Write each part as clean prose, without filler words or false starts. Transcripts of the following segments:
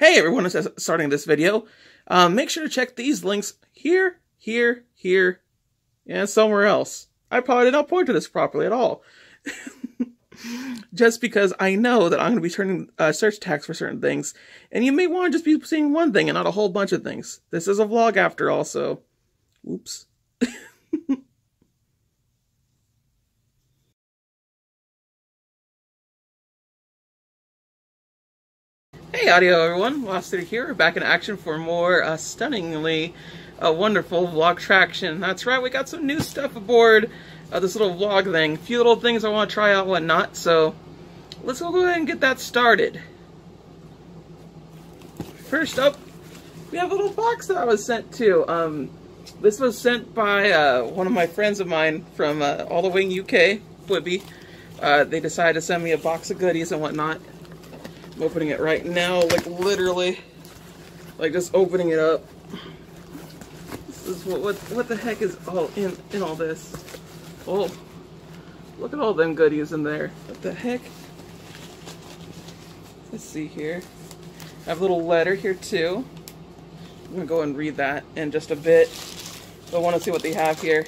Hey everyone, as starting this video, make sure to check these links here, and somewhere else. I probably did not point to this properly at all. Just because I know that I'm going to be turning search tags for certain things, and you may want to just be seeing one thing and not a whole bunch of things. This is a vlog after all, so oops. Hey audio everyone, Lost City here. We're back in action for more stunningly wonderful vlog traction. That's right, we got some new stuff aboard this little vlog thing. A few little things I want to try out, whatnot, so let's go ahead and get that started. First up, we have a little box that I was sent to. This was sent by one of my friends of mine from all the way in UK, Fwibby. They decided to send me a box of goodies and whatnot. I'm opening it right now, like literally, like just opening it up. This is what the heck is all in all this? Oh, look at all them goodies in there. What the heck? Let's see here. I have a little letter here too. I'm gonna go and read that in just a bit. I want to see what they have here.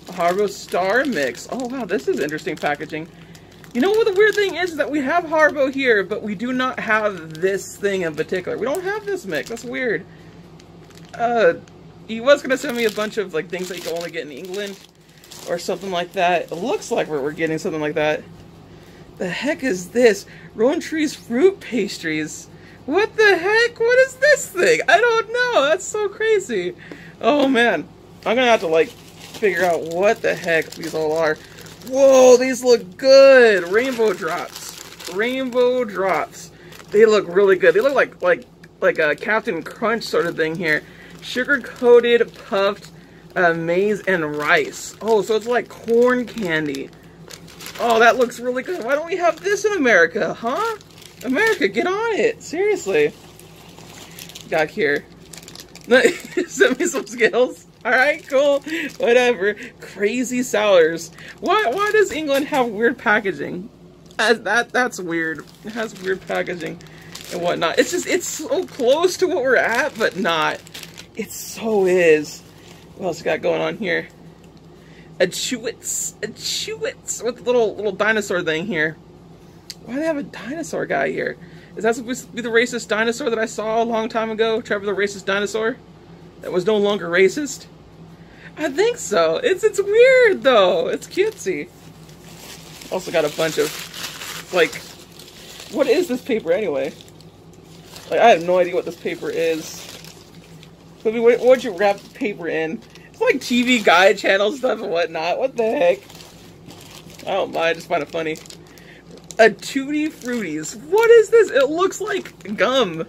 A Harbo Star Mix. Oh wow, this is interesting packaging. You know what the weird thing is that we have Harbo here, but we do not have this thing in particular. We don't have this mix. That's weird. He was going to send me a bunch of like things that you can only get in England or something like that. It looks like we're getting something like that. The heck is this? Rowan Tree's fruit pastries. What the heck? What is this thing? I don't know. That's so crazy. Oh man. I'm going to have to like figure out what the heck these all are. Whoa, these look good. Rainbow drops. Rainbow drops. They look really good. They look like a Captain Crunch sort of thing here. Sugar-coated puffed maize and rice. Oh, so it's like corn candy. Oh, that looks really good. Why don't we have this in America, huh? America, get on it. Seriously. Got here. Send me some Skittles. Alright, cool. Whatever. Crazy Sours. Why does England have weird packaging? That's weird. It has weird packaging and whatnot. It's just, it's so close to what we're at, but not. It so is. What else we got going on here? A Chewits with the little dinosaur thing here. Why do they have a dinosaur guy here? Is that supposed to be the racist dinosaur that I saw a long time ago? Trevor the racist dinosaur? That was no longer racist? I think so. It's weird though. It's cutesy. Also got a bunch of, like, what is this paper anyway? Like, I have no idea what this paper is. What'd you wrap the paper in? It's like TV guide channel stuff and whatnot. What the heck? I don't mind. I just find it funny. A Tutti Fruities. What is this? It looks like gum.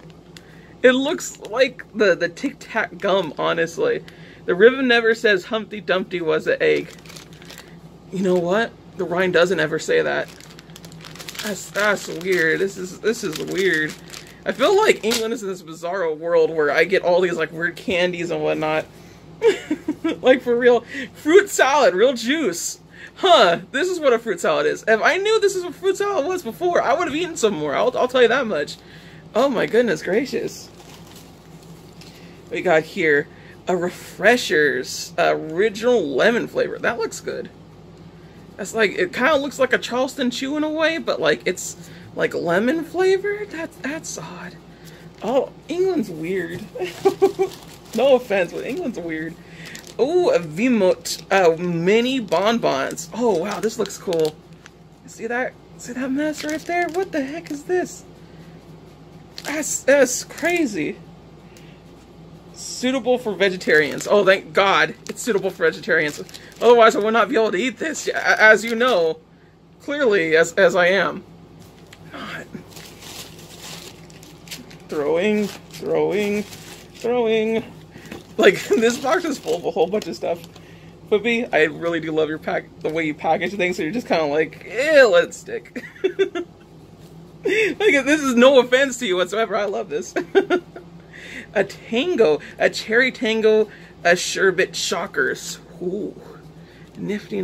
It looks like the Tic Tac gum, honestly. The ribbon never says Humpty Dumpty was an egg. You know what? The rhyme doesn't ever say that. That's weird. This is weird. I feel like England is in this bizarro world where I get all these like weird candies and whatnot. Like for real. Fruit salad, real juice. Huh, this is what a fruit salad is. If I knew this is what fruit salad was before, I would have eaten some more. I'll tell you that much. Oh my goodness gracious. We got here a Refreshers original lemon flavor. That looks good. That's like, it kind of looks like a Charleston Chew in a way, but like it's like lemon flavor. That's odd. Oh, England's weird. No offense, but England's weird. Oh, a Vimot mini bonbons. Oh wow, this looks cool. See that? See that mess right there? What the heck is this? That's crazy. Suitable for vegetarians. Oh, thank God it's suitable for vegetarians. Otherwise, I would not be able to eat this, as you know, clearly, as I am. Not. Throwing. Like, this box is full of a whole bunch of stuff. Fwibby, I really do love the way you package things, so you're just kind of like, eh, let it stick. Like, this is no offense to you whatsoever. I love this. A Tango, a Cherry Tango, a Sherbet Shockers. Ooh, nifty.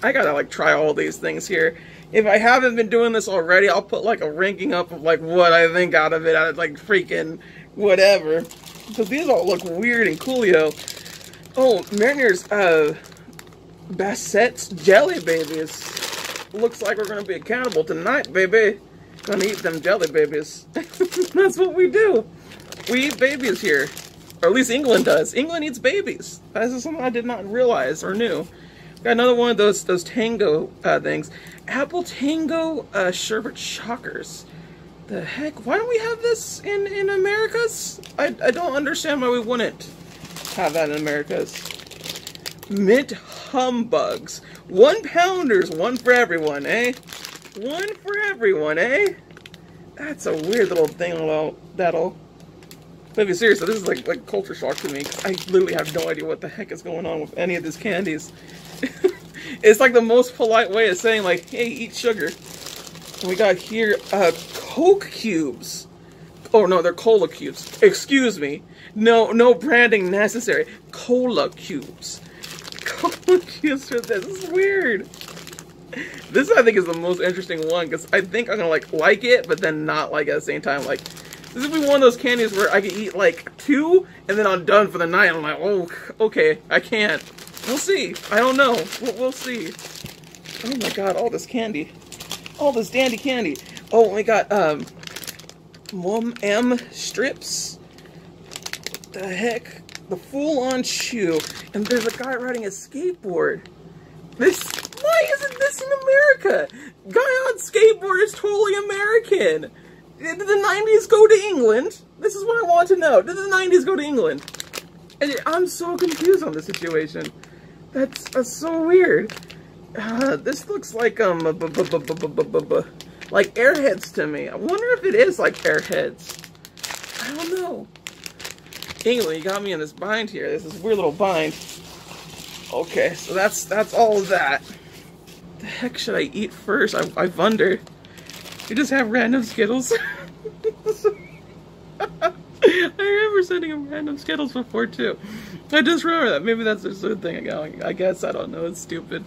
I gotta like try all these things here. If I haven't been doing this already, I'll put like a ranking up of like what I think out of it, out of like freaking whatever. Because these all look weird and coolio. Oh, Mariner's Bassett's Jelly Babies. Looks like we're gonna be a cannibal tonight, baby. Gonna eat them jelly babies. That's what we do. We eat babies here. Or at least England does. England eats babies. This is something I did not realize or knew. Got another one of those Tango things. Apple Tango sherbet shockers. The heck? Why don't we have this in Americas? I don't understand why we wouldn't have that in Americas. Mint humbugs. 1 pounders, one for everyone, eh? One for everyone, eh? That's a weird little thing that'll... Maybe seriously, this is like culture shock to me. I literally have no idea what the heck is going on with any of these candies. It's like the most polite way of saying like, hey, eat sugar. We got here Coke cubes. Oh no, they're cola cubes. Excuse me. No branding necessary. Cola cubes. Cola cubes for this. This is weird. This I think is the most interesting one because I think I'm gonna like it, but then not like it at the same time. Like this would be one of those candies where I can eat like 2 and then I'm done for the night. I'm like, oh, okay, I can't. We'll see. I don't know. We'll see. Oh my god, all this candy. All this dandy candy. Oh, we got Maoam strips. What the heck? The full-on chew. And there's a guy riding a skateboard. Why isn't this in America? Guy on skateboard is totally American. Did the 90s go to England? This is what I want to know. Did the 90s go to England? And I'm so confused on the situation. That's so weird. This looks like like Airheads to me. I wonder if it is like Airheads. I don't know. England, you got me in this bind here. This is a weird little bind. Okay, so that's all of that. The heck should I eat first? I wonder. You just have random Skittles. I remember sending him random Skittles before too. I just remember that. Maybe that's just a thing going. I guess I don't know. It's stupid.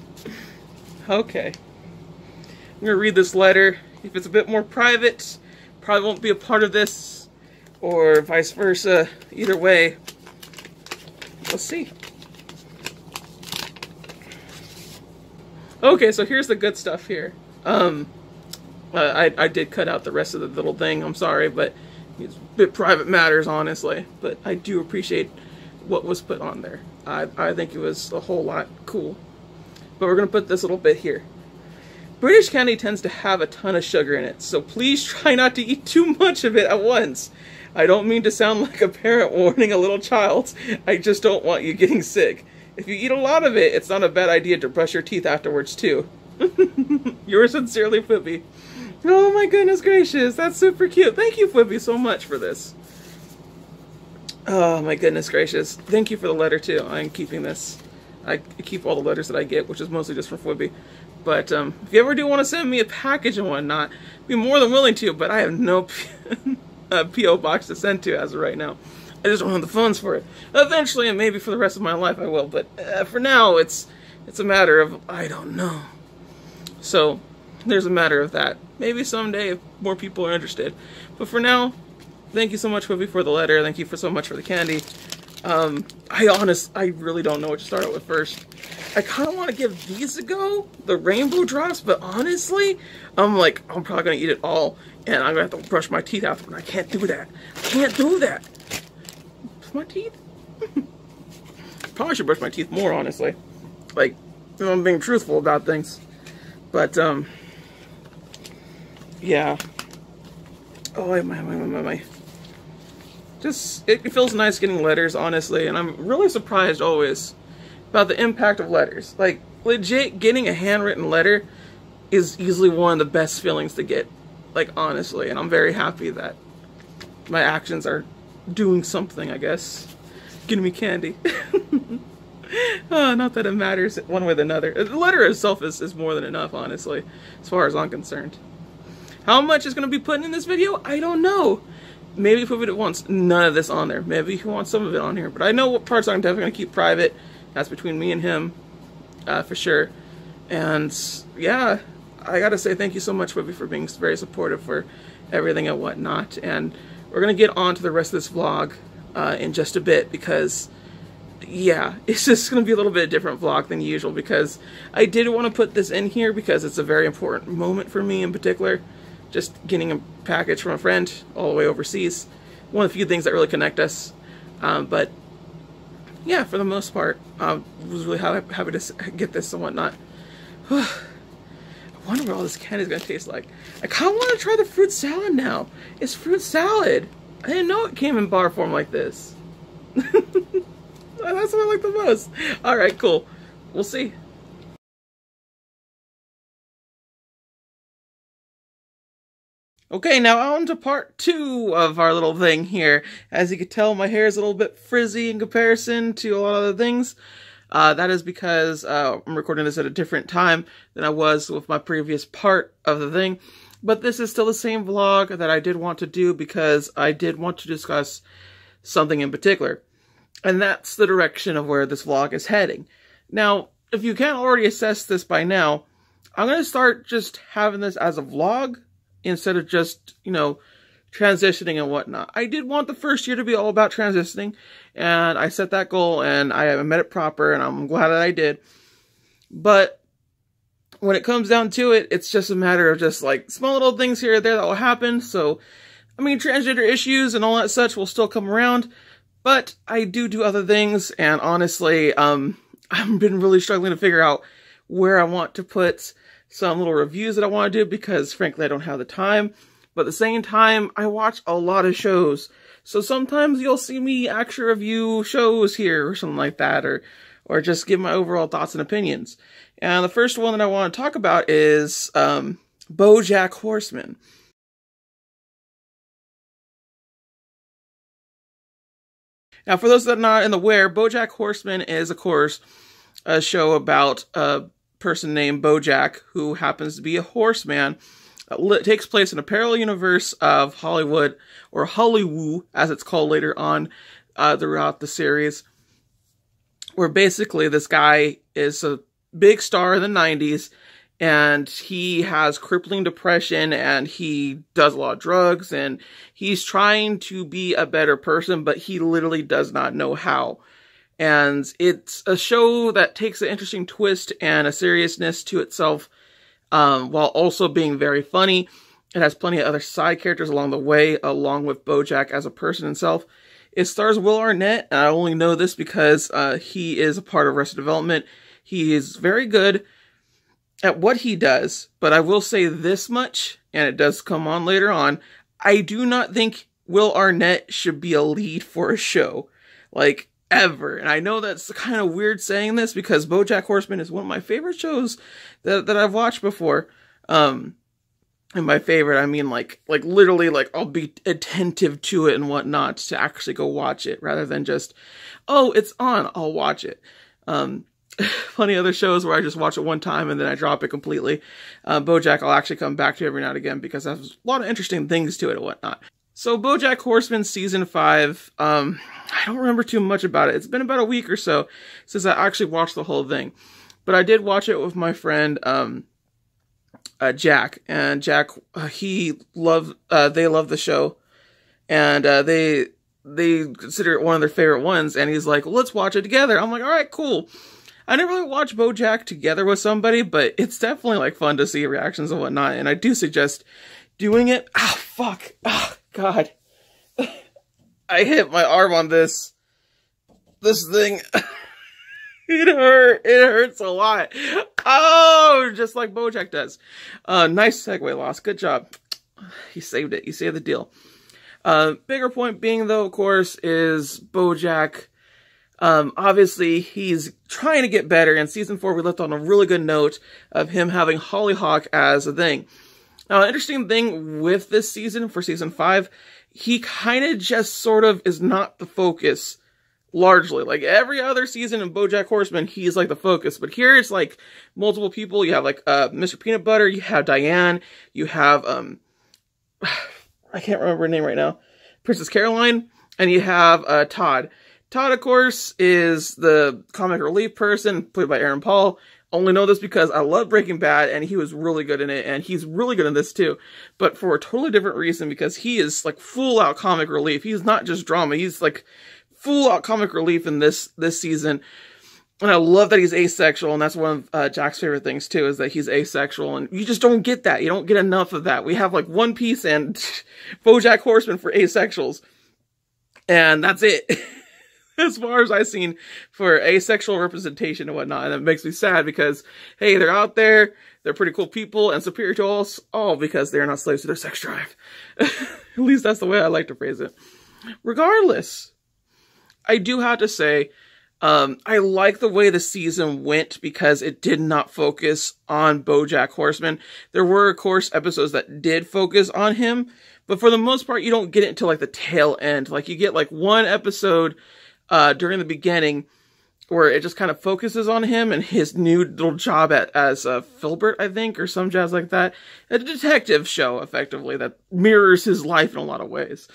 Okay. I'm gonna read this letter. If it's a bit more private, probably won't be a part of this, or vice versa. Either way, we'll see. Okay, so here's the good stuff here. I did cut out the rest of the little thing. I'm sorry, but it's a bit private matters, honestly. But I do appreciate what was put on there. I think it was a whole lot cool. But we're going to put this little bit here. British candy tends to have a ton of sugar in it, so please try not to eat too much of it at once. I don't mean to sound like a parent warning a little child. I just don't want you getting sick. If you eat a lot of it, it's not a bad idea to brush your teeth afterwards, too. Yours sincerely, Fwibby. Oh my goodness gracious, that's super cute. Thank you, Fwibby, so much for this. Oh my goodness gracious. Thank you for the letter, too. I'm keeping this. I keep all the letters that I get, which is mostly just from Fwibby. But if you ever do want to send me a package and whatnot, I'd be more than willing to, but I have no P.O. box to send to as of right now. I just don't have the funds for it. Eventually, and maybe for the rest of my life, I will. But for now, it's a matter of, I don't know. So, there's a matter of that. Maybe someday, if more people are interested. But for now, thank you so much, Fwibby, for the letter. Thank you so much for the candy. I really don't know what to start out with first. I kind of want to give these a go, the rainbow drops, but honestly, I'm probably going to eat it all, and I'm going to have to brush my teeth after, and I can't do that. I can't do that. My teeth? Probably should brush my teeth more, honestly. Like, you know, I'm being truthful about things. But, yeah. Oh, my. Just, it feels nice getting letters, honestly, and I'm really surprised always about the impact of letters. Like, legit, getting a handwritten letter is easily one of the best feelings to get. Like, honestly, and I'm very happy that my actions are doing something, I guess. Getting me candy. Oh, not that it matters one way or another. The letter itself is more than enough, honestly, as far as I'm concerned. How much is going to be put in this video? I don't know. Maybe if it wants none of this on there. Maybe he wants some of it on here. But I know what parts I'm definitely going to keep private. That's between me and him, for sure. And, yeah, I gotta say thank you so much, Fwibby, for being very supportive for everything and whatnot. And we're gonna get on to the rest of this vlog in just a bit, because yeah, it's just gonna be a little bit different vlog than usual, because I did want to put this in here because it's a very important moment for me in particular. Just getting a package from a friend all the way overseas. One of the few things that really connect us. But yeah, for the most part, I was really happy to get this and whatnot. I wonder what all this candy is going to taste like. I kind of want to try the fruit salad now. It's fruit salad. I didn't know it came in bar form like this. That's what I like the most. Alright, cool. We'll see. Okay, now on to part 2 of our little thing here. As you can tell, my hair is a little bit frizzy in comparison to a lot of other things. That is because I'm recording this at a different time than I was with my previous part of the thing. But this is still the same vlog that I did want to do, because I did want to discuss something in particular. And that's the direction of where this vlog is heading. Now, if you can't already assess this by now, I'm going to start just having this as a vlog instead of just, you know, transitioning and whatnot. I did want the first year to be all about transitioning, and I set that goal, and I met it proper, and I'm glad that I did. But when it comes down to it, it's just a matter of just like small little things here or there that will happen. So, I mean, transgender issues and all that such will still come around, but I do other things, and honestly, I've been really struggling to figure out where I want to put some little reviews that I want to do, because frankly I don't have the time. But at the same time, I watch a lot of shows, so sometimes you'll see me actually review shows here or something like that, or just give my overall thoughts and opinions. And the first one that I want to talk about is BoJack Horseman. Now, for those that are not aware, BoJack Horseman is, of course, a show about a person named BoJack, who happens to be a horseman. It takes place in a parallel universe of Hollywood, or Hollywood, as it's called later on throughout the series, where basically this guy is a big star in the 90s, and he has crippling depression, and he does a lot of drugs, and he's trying to be a better person, but he literally does not know how. And it's a show that takes an interesting twist and a seriousness to itself, while also being very funny. It has plenty of other side characters along the way, along with BoJack as a person himself. It stars Will Arnett, and I only know this because he is a part of Arrested Development. He is very good at what he does, but I will say this much, and it does come on later on, I do not think Will Arnett should be a lead for a show. Like, ever. And I know that's kind of weird saying this, because BoJack Horseman is one of my favorite shows that I've watched before. And by favorite, I mean like literally, like I'll be attentive to it and whatnot to actually go watch it, rather than just, oh, it's on, I'll watch it. Plenty of other shows where I just watch it one time and then I drop it completely. BoJack I'll actually come back to every now and again, because there's a lot of interesting things to it and whatnot. So BoJack Horseman Season 5, I don't remember too much about it. It's been about a week or so since I actually watched the whole thing. But I did watch it with my friend, Jack. And Jack, they love the show. And they consider it one of their favorite ones. And he's like, well, let's watch it together. I'm like, all right, cool. I never really watched BoJack together with somebody, but it's definitely like fun to see reactions and whatnot. And I do suggest doing it. Ah, fuck. Ah, God. I hit my arm on this thing. It hurts a lot. Oh, just like BoJack does. Nice segue, Lost. Good job. You saved it. You saved the deal. Bigger point being, though, of course, is BoJack. Obviously, he's trying to get better. In Season 4, we left on a really good note of him having Hollyhock as a thing. Now, an interesting thing with this season, for Season 5, he kind of just sort of is not the focus, largely. Like, every other season in BoJack Horseman, he's like the focus. But here, it's like multiple people. You have, like, Mr. Peanut Butter, you have Diane, you have, I can't remember her name right now, Princess Caroline, and you have Todd. Todd, of course, is the comic relief person, played by Aaron Paul. only know this because I love Breaking Bad and he was really good in it, and he's really good in this too, but for a totally different reason, because he is like full out comic relief. He's not just drama, he's like full out comic relief in this season. And I love that he's asexual, and that's one of Jack's favorite things too, is that he's asexual, and you just don't get that. You don't get enough of that. We have like One Piece and BoJack Horseman for asexuals, and that's it. As far as I've seen for asexual representation and whatnot. And it makes me sad because, hey, they're out there, they're pretty cool people, and superior to us all because they're not slaves to their sex drive. At least that's the way I like to phrase it. Regardless, I do have to say, I like the way the season went because it did not focus on BoJack Horseman. There were, of course, episodes that did focus on him, but for the most part, you don't get it until like the tail end. Like you get like one episode during the beginning where it just kind of focuses on him and his new little job as Filbert, I think, or some jazz like that. A detective show, effectively, that mirrors his life in a lot of ways.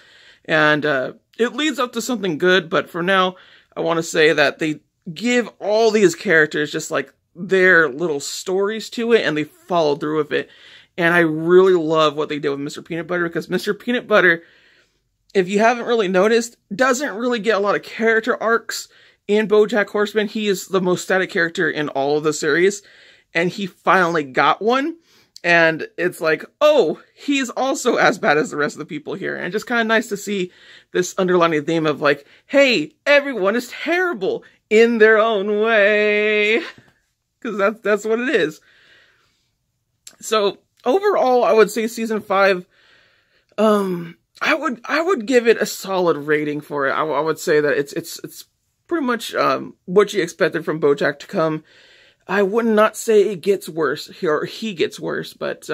And it leads up to something good, but for now, I want to say that they give all these characters just like their little stories to it, and they follow through with it. And I really love what they did with Mr. Peanut Butter, because Mr. Peanut Butter, if you haven't really noticed, doesn't really get a lot of character arcs in BoJack Horseman. He is the most static character in all of the series, and he finally got one. And it's like, oh, he's also as bad as the rest of the people here. And just kind of nice to see this underlining theme of like, hey, everyone is terrible in their own way. Because that's what it is. So overall, I would say season 5, I would give it a solid rating for it. I would say that it's pretty much what you expected from BoJack to come. I would not say it gets worse, or he gets worse, but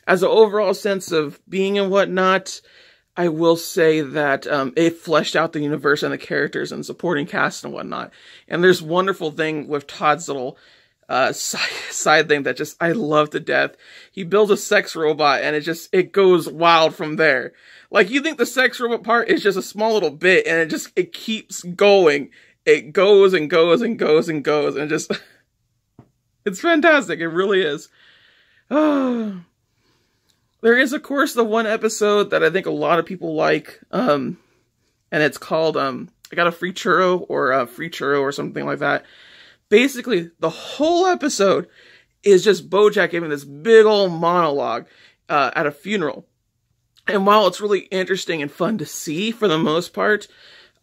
as an overall sense of being and whatnot, I will say that it fleshed out the universe and the characters and supporting cast and whatnot. And there's wonderful thing with Todd's little side thing that just I love to death. He builds a sex robot, and it goes wild from there. Like, you think the sex robot part is just a small little bit, and it keeps going. It goes and goes and goes and goes, and just it's fantastic. It really is. There is, of course, the one episode that I think a lot of people like, and it's called I Got a Free Churro, or a Free Churro, or something like that. Basically, the whole episode is just BoJack giving this big old monologue at a funeral. And while it's really interesting and fun to see for the most part,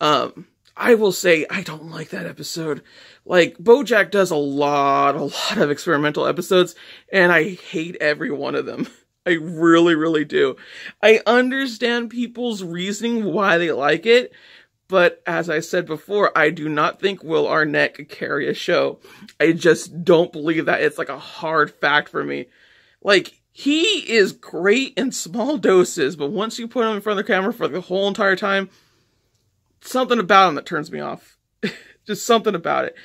I will say I don't like that episode. Like, BoJack does a lot of experimental episodes, and I hate every one of them. I really, really do. I understand people's reasoning why they like it, but as I said before, I do not think Will Arnett could carry a show. I just don't believe that. It's like a hard fact for me. Like, he is great in small doses, but once you put him in front of the camera for the whole entire time, something about him that turns me off. Just something about it.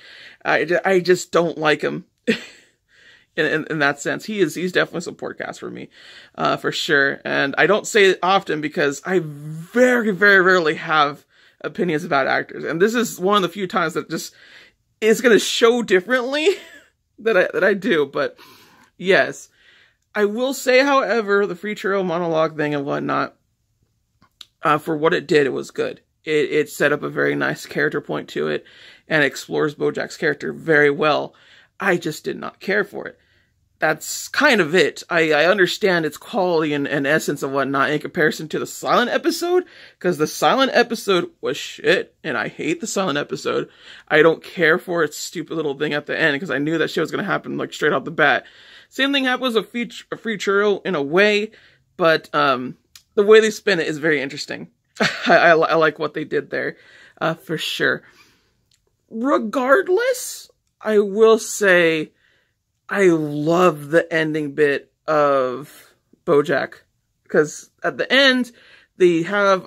I just don't like him in that sense. He's definitely a support cast for me, for sure. And I don't say it often because I very, very rarely have opinions about actors. And this is one of the few times that just is going to show differently that I do. But yes, I will say, however, the Free Churro monologue thing and whatnot, for what it did, it was good. It set up a very nice character point to it and explores BoJack's character very well. I just did not care for it. That's kind of it. I understand its quality and essence and whatnot in comparison to the silent episode, because the silent episode was shit, and I hate the silent episode. I don't care for its stupid little thing at the end, because I knew that shit was going to happen like straight off the bat. Same thing happens with a Free Churro in a way, but the way they spin it is very interesting. I like what they did there, for sure. Regardless, I will say I love the ending bit of BoJack, because at the end they have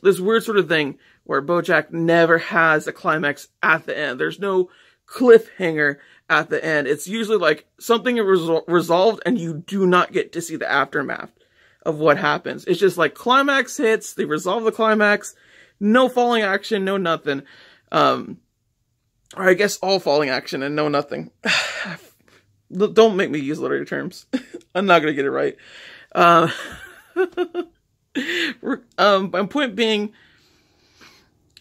this weird sort of thing where BoJack never has a climax at the end. There's no cliffhanger at the end. It's usually like something is resolved and you do not get to see the aftermath of what happens. It's just like climax hits, they resolve the climax, no falling action, no nothing. or I guess all falling action and no nothing. Don't make me use literary terms. I'm not gonna get it right. My point being,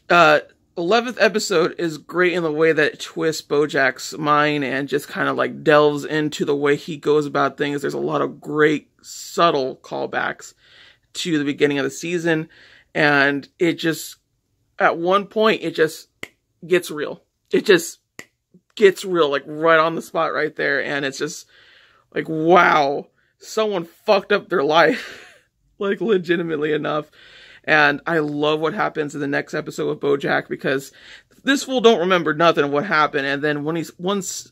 11th episode is great in the way that it twists Bojack's mind and just kind of like delves into the way he goes about things. There's a lot of great subtle callbacks to the beginning of the season, and it just, at one point, it just gets real. It just gets real, like right on the spot right there, and it's just like, wow, someone fucked up their life. Like, legitimately enough. And I love what happens in the next episode with Bojack, because this fool don't remember nothing of what happened. And then once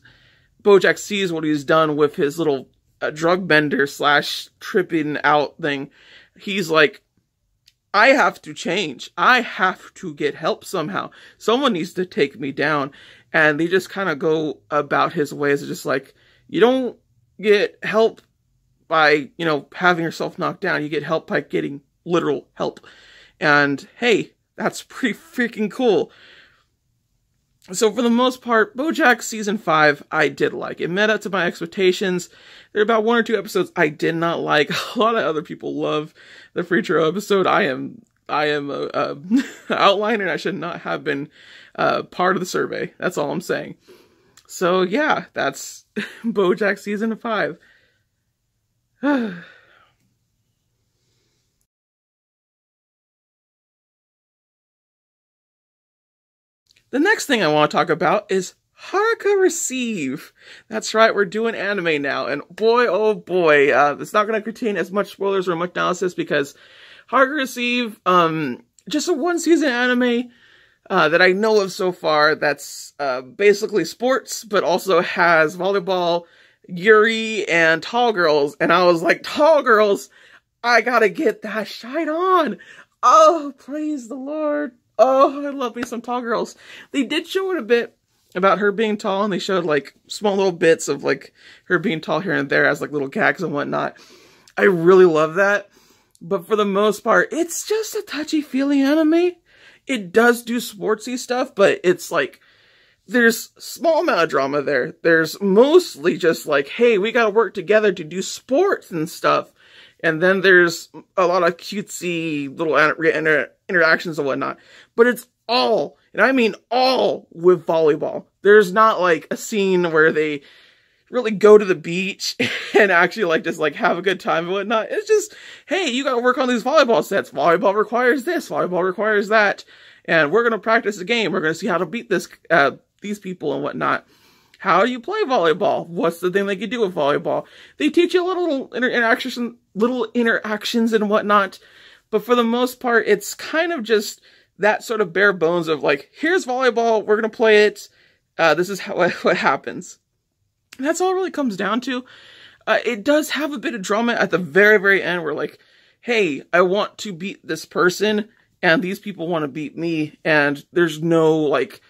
Bojack sees what he's done with his little drug bender / tripping out thing, he's like, I have to change. I have to get help somehow. Someone needs to take me down. And they just kind of go about his ways. It's just like, you don't get help by, having yourself knocked down. You get help by getting literal help. And hey, that's pretty freaking cool. So for the most part, BoJack Season 5, I did like. It met up to my expectations. There are about 1 or 2 episodes I did not like. A lot of other people love the Freechero episode. I am a outliner, and I should not have been part of the survey. That's all I'm saying. So yeah, that's BoJack Season 5. The next thing I want to talk about is Haruka Receive. That's right, we're doing anime now, and boy, oh boy, it's not going to contain as much spoilers or much analysis, because Haruka Receive, just a 1-season anime that I know of so far that's basically sports, but also has volleyball, Yuri, and tall girls, and I was like, tall girls, I gotta get that shite on. Oh, praise the Lord. Oh, I love me some tall girls. They did show it a bit about her being tall, and they showed like small little bits of like her being tall here and there as like little gags and whatnot. I really love that, but for the most part, it's just a touchy-feely anime. It does do sportsy stuff, but it's like, there's small amount of drama there. There's mostly just like, hey, we gotta work together to do sports and stuff. And then there's a lot of cutesy little interactions and whatnot. But it's all, and I mean all, with volleyball. There's not like a scene where they really go to the beach and actually like just like have a good time and whatnot. It's just, hey, you gotta work on these volleyball sets. Volleyball requires this, volleyball requires that. And we're gonna practice a game. We're gonna see how to beat these people and whatnot. How do you play volleyball? What's the thing they can do with volleyball? They teach you little interactions and whatnot, but for the most part, it's kind of just that sort of bare bones of like, here's volleyball, we're gonna play it, this is what happens. And that's all it really comes down to. It does have a bit of drama at the very, very end where like, hey, I want to beat this person, and these people want to beat me, and there's no like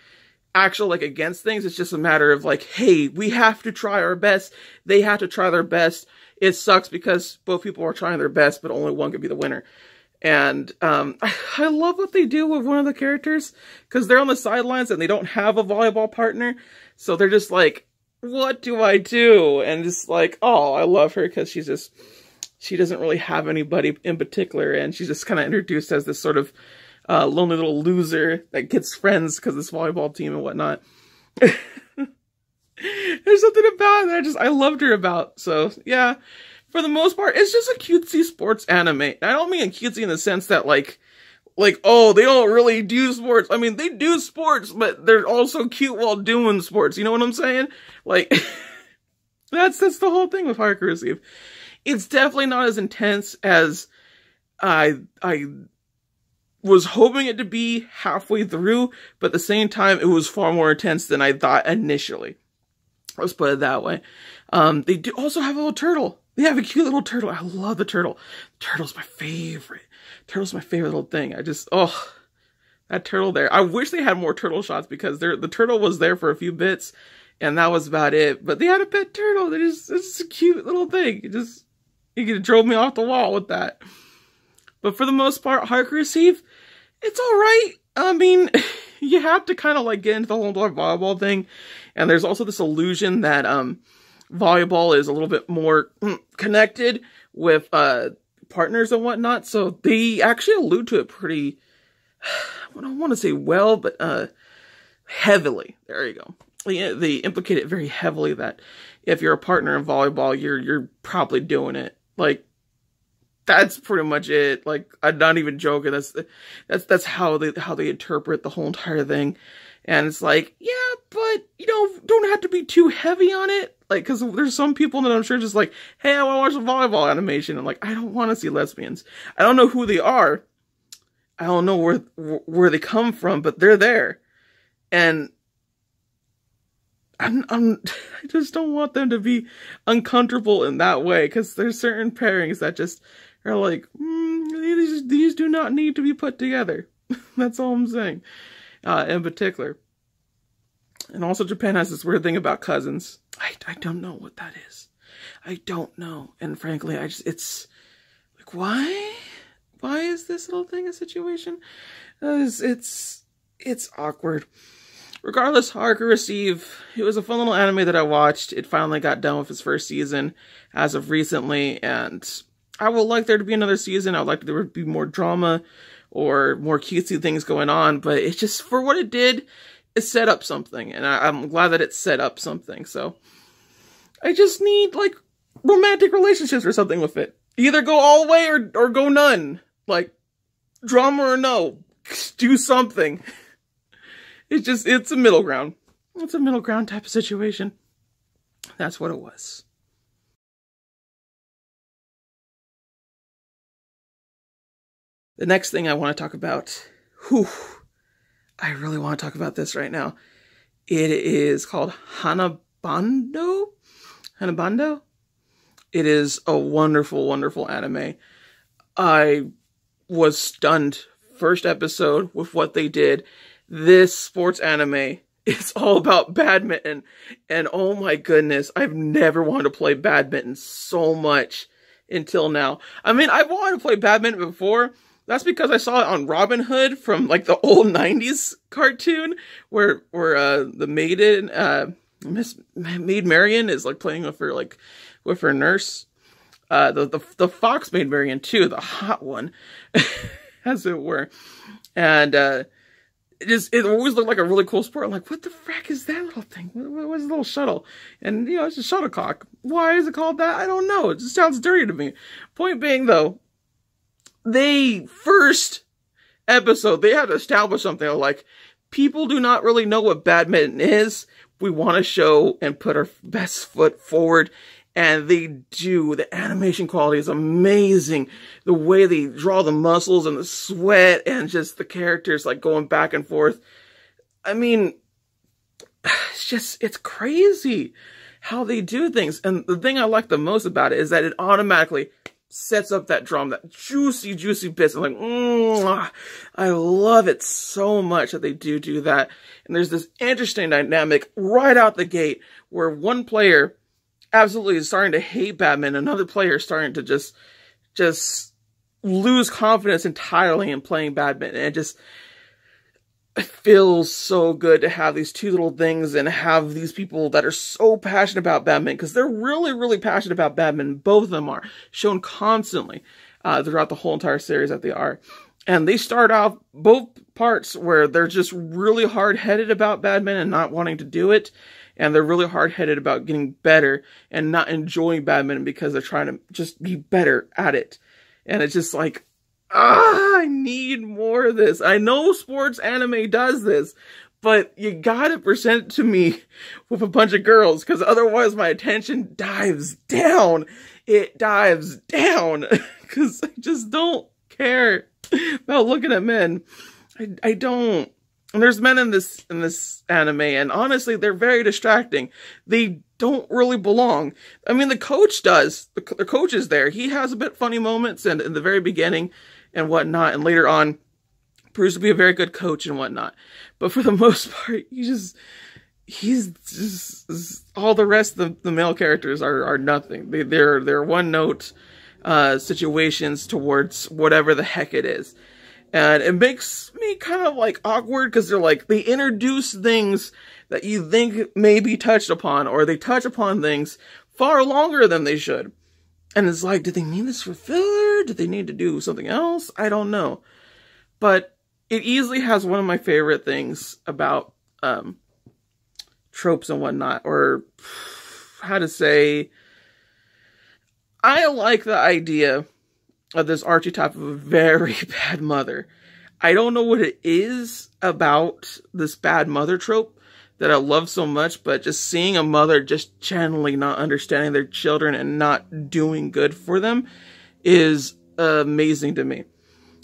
actual like against things. It's just a matter of like, hey, we have to try our best. They have to try their best. It sucks because both people are trying their best, but only one could be the winner. And I love what they do with one of the characters, because they're on the sidelines and they don't have a volleyball partner. So they're just like, what do I do? And just like, oh, I love her because she doesn't really have anybody in particular. And she's just kind of introduced as this sort of lonely little loser that gets friends because of this volleyball team and whatnot. There's something about that I loved her about. So yeah, for the most part, it's just a cutesy sports anime. I don't mean cutesy in the sense that like, oh, they don't really do sports. I mean, they do sports, but they're also cute while doing sports. You know what I'm saying? Like, that's the whole thing with Haruka Receive. It's definitely not as intense as I was hoping it to be halfway through, but at the same time, it was far more intense than I thought initially. Let's put it that way. They do also have a little turtle. They have a cute little turtle. I love the turtle. Turtle's my favorite. Turtle's my favorite little thing. That turtle there. I wish they had more turtle shots, because the turtle was there for a few bits, and that was about it. But they had a pet turtle. It's just a cute little thing. It drove me off the wall with that. But for the most part, Haruka Receive, it's alright. I mean, you have to kind of like get into the whole volleyball thing. And there's also this illusion that volleyball is a little bit more connected with partners and whatnot. So they actually allude to it pretty, I don't want to say well, but heavily. There you go. They implicate it very heavily that if you're a partner in volleyball, you're probably doing it. Like, that's pretty much it. Like, I'm not even joking. That's how they interpret the whole entire thing. And it's like, yeah, but you know, don't have to be too heavy on it. Like, because there's some people that I'm sure just like, hey, I want to watch a volleyball animation. And like, I don't want to see lesbians. I don't know who they are. I don't know where they come from, but they're there. And I just don't want them to be uncomfortable in that way, because there's certain pairings that just are like, these do not need to be put together. That's all I'm saying, in particular. And also Japan has this weird thing about cousins. I don't know what that is. I don't know. And frankly, it's like, why? Why is this little thing a situation? It's awkward. Regardless, Haruka Receive, it was a fun little anime that I watched. It finally got done with its first season as of recently, and I would like there to be another season. I would like there would be more drama or more cutesy things going on, but it's just, for what it did, it set up something, and I'm glad that it set up something. So I just need, like, romantic relationships or something with it. Either go all the way or go none. Like, drama or no, do something. It's a middle ground. It's a middle ground type of situation. That's what it was. The next thing I want to talk about, I really want to talk about this right now. It is called Hanabando? Hanabando? It is a wonderful, wonderful anime. I was stunned first episode with what they did. This sports anime is all about badminton, and oh my goodness, I've never wanted to play badminton so much until now. I mean, I've wanted to play badminton before. That's because I saw it on Robin Hood from like the old 90s cartoon where the maiden, Maid Marian is like playing with her nurse. The fox Maid Marian too, the hot one, as it were. And, it always looked like a really cool sport. I'm like, what the frack is that little thing? What was the little shuttle? And, you know, it's a shuttlecock. Why is it called that? I don't know. It just sounds dirty to me. Point being, though, first episode, they had to establish something like, people do not really know what badminton is. We want to show and put our best foot forward. And they do. The animation quality is amazing. The way they draw the muscles and the sweat and just the characters like going back and forth. I mean, it's crazy how they do things. And the thing I like the most about it is that it automatically sets up that drum, that juicy, juicy bits. I'm like, I love it so much that they do that. And there's this interesting dynamic right out the gate where one player absolutely is starting to hate badminton. Another player is starting to just lose confidence entirely in playing badminton. And it feels so good to have these two little things and have these people that are so passionate about badminton, because they're really, really passionate about badminton. Both of them are shown constantly throughout the whole entire series that they are. And they start off both parts where they're just really hard-headed about badminton and not wanting to do it. And they're really hard-headed about getting better and not enjoying badminton because they're trying to just be better at it. And it's just like, I need more of this. I know sports anime does this, but you gotta present it to me with a bunch of girls, because otherwise my attention dives down. It dives down, because I just don't care about looking at men. I don't. And there's men in this anime, and honestly, they're very distracting. They don't really belong. I mean, the coach does. The coach is there. He has a bit funny moments and in the very beginning and whatnot, and later on proves to be a very good coach and whatnot. But for the most part, he's just all the rest of the male characters are nothing. They're one note situations towards whatever the heck it is. And it makes me kind of like awkward because they're like, they introduce things that you think may be touched upon, or they touch upon things far longer than they should. And it's like, did they mean this for filler? Did they need to do something else? I don't know. But it easily has one of my favorite things about tropes and whatnot, or how to say, I like the idea of this archetype of a very bad mother. I don't know what it is about this bad mother trope that I love so much, but just seeing a mother just generally not understanding their children and not doing good for them is amazing to me.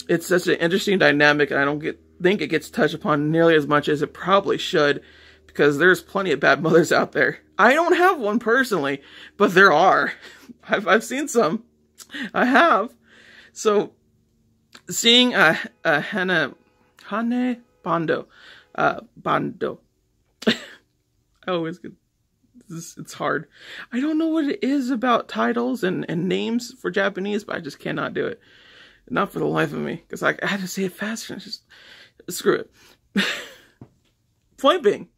It's such an interesting dynamic, and I don't think it gets touched upon nearly as much as it probably should, because there's plenty of bad mothers out there. I don't have one personally, but there are. I've seen some. I have. So, seeing Hane Bando, Bando. I always get this, it's hard. I don't know what it is about titles and names for Japanese, but I just cannot do it. Not for the life of me, because I had to say it faster. And just screw it. Point being,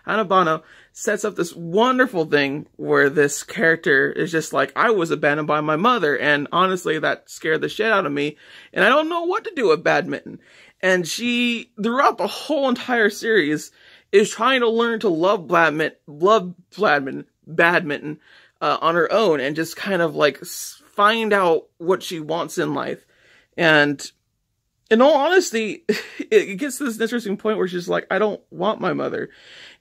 Hanabano sets up this wonderful thing where this character is just like, I was abandoned by my mother, and honestly, that scared the shit out of me, and I don't know what to do with badminton. And she, throughout the whole entire series, is trying to learn to love badminton on her own, and just kind of like find out what she wants in life. And in all honesty, it gets to this interesting point where she's like, I don't want my mother.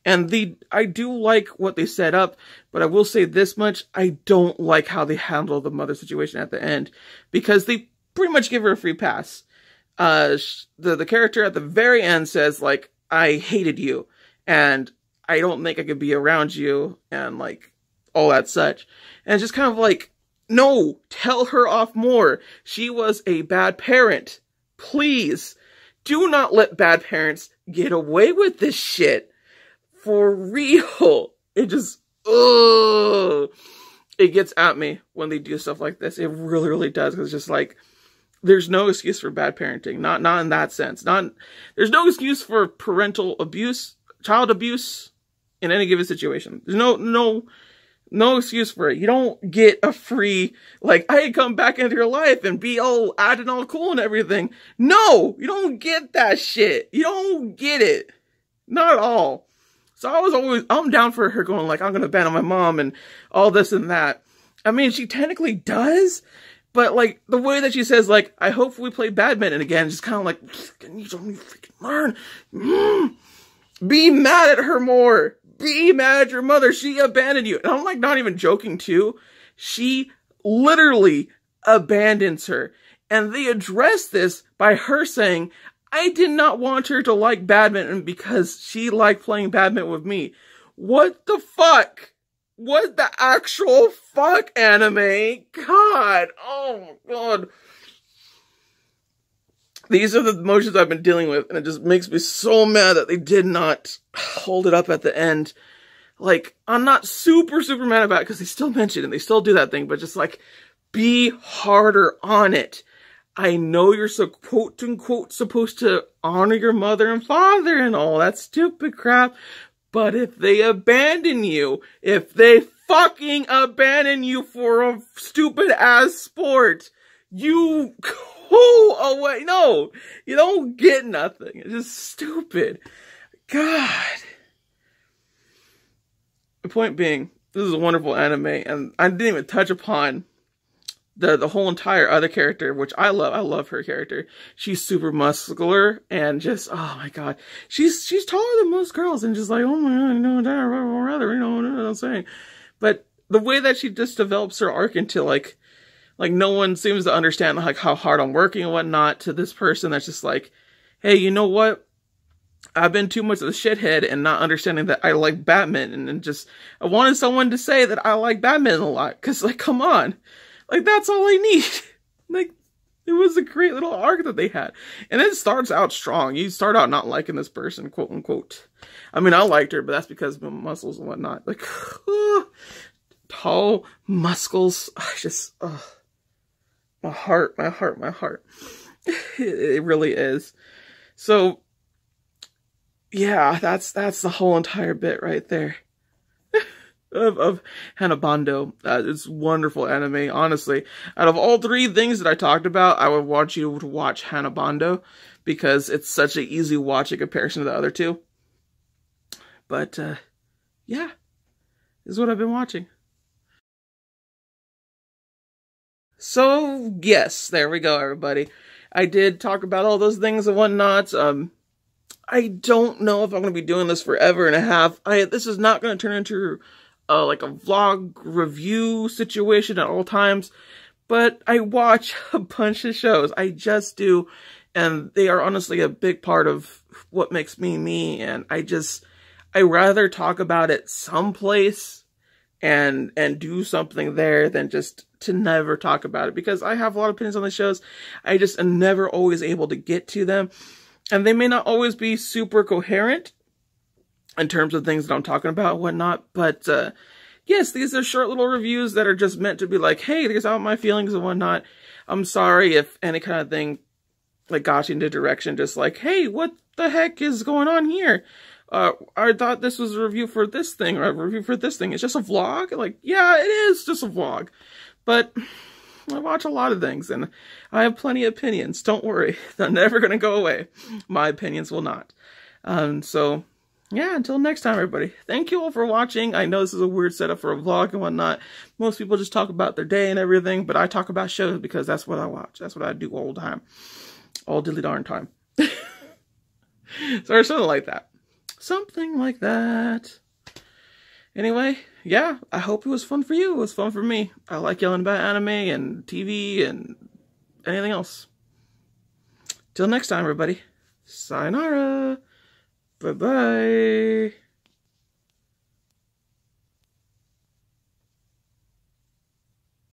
And I do like what they set up, but I will say this much, I don't like how they handle the mother situation at the end, because they pretty much give her a free pass. The character at the very end says, like, I hated you, and I don't think I could be around you, and like, all that such. And it's just kind of like, no, tell her off more. She was a bad parent. Please, do not let bad parents get away with this shit. For real. It just, ugh. It gets at me when they do stuff like this. It really, really does. Because it's just like, there's no excuse for bad parenting. Not in that sense. There's no excuse for parental abuse, child abuse in any given situation. There's no excuse for it. You don't get a free, like, I come back into your life and be all acting all cool and everything. No, you don't get that shit. You don't get it. Not at all. So I'm down for her going like, I'm going to abandon my mom and all this and that. I mean, she technically does, but like the way that she says, like, I hope we play badminton again, just kind of like, you don't freaking learn. Be mad at her more. Be mad at your mother. She abandoned you. And I'm like, not even joking too. She literally abandons her. And they address this by her saying, I did not want her to like badminton because she liked playing badminton with me. What the fuck? What the actual fuck, anime? God. Oh my god. These are the emotions I've been dealing with, and it just makes me so mad that they did not hold it up at the end. Like, I'm not super mad about it, because they still mention it, and they still do that thing, but just like, be harder on it. I know you're so quote-unquote supposed to honor your mother and father and all that stupid crap, but if they abandon you, if they fucking abandon you for a stupid-ass sport, you go away. No, you don't get nothing. It's just stupid. God. The point being, this is a wonderful anime, and I didn't even touch upon the whole entire other character, which I love. I love her character. She's super muscular and just, oh my god. She's taller than most girls and just like, oh my god, you know, rather, you know what I'm saying. But the way that she just develops her arc into like no one seems to understand like how hard I'm working and whatnot, to this person that's just like, hey, you know what? I've been too much of a shithead and not understanding that I like badminton, and just, I wanted someone to say that I like badminton a lot. Cause like, come on. Like, that's all I need. Like, it was a great little arc that they had. And it starts out strong. You start out not liking this person, quote unquote. I mean, I liked her, but that's because of my muscles and whatnot. Like, tall muscles. I just, my heart. It really is. So, yeah, that's the whole entire bit right there of Hanabando. It's wonderful anime, honestly. Out of all three things that I talked about, I would want you to watch Hanabando because it's such an easy watch in comparison to the other two. But, yeah, this is what I've been watching. So, yes, there we go, everybody. I did talk about all those things and whatnot. I don't know if I'm going to be doing this forever and a half. This is not going to turn into like a vlog review situation at all times. But I watch a bunch of shows. I just do. And they are honestly a big part of what makes me me. And I rather talk about it someplace and do something there than just to never talk about it, because I have a lot of opinions on the shows. I just am never always able to get to them, and they may not always be super coherent in terms of things that I'm talking about and whatnot, but yes, these are short little reviews that are just meant to be like, hey, here's out my feelings and whatnot. I'm sorry if any kind of thing like got you into direction, just like, hey, what the heck is going on here? I thought this was a review for this thing, or a review for this thing. It's just a vlog? Like, yeah, it is just a vlog. But I watch a lot of things, and I have plenty of opinions. Don't worry. They're never going to go away. My opinions will not. So, yeah, until next time, everybody. Thank you all for watching. I know this is a weird setup for a vlog and whatnot. Most people just talk about their day and everything, but I talk about shows because that's what I watch. That's what I do all the time. All dilly darn time. So, something like that. Something like that. Anyway, yeah, I hope it was fun for you. It was fun for me. I like yelling about anime and TV and anything else. Till next time, everybody. Sayonara. Bye-bye.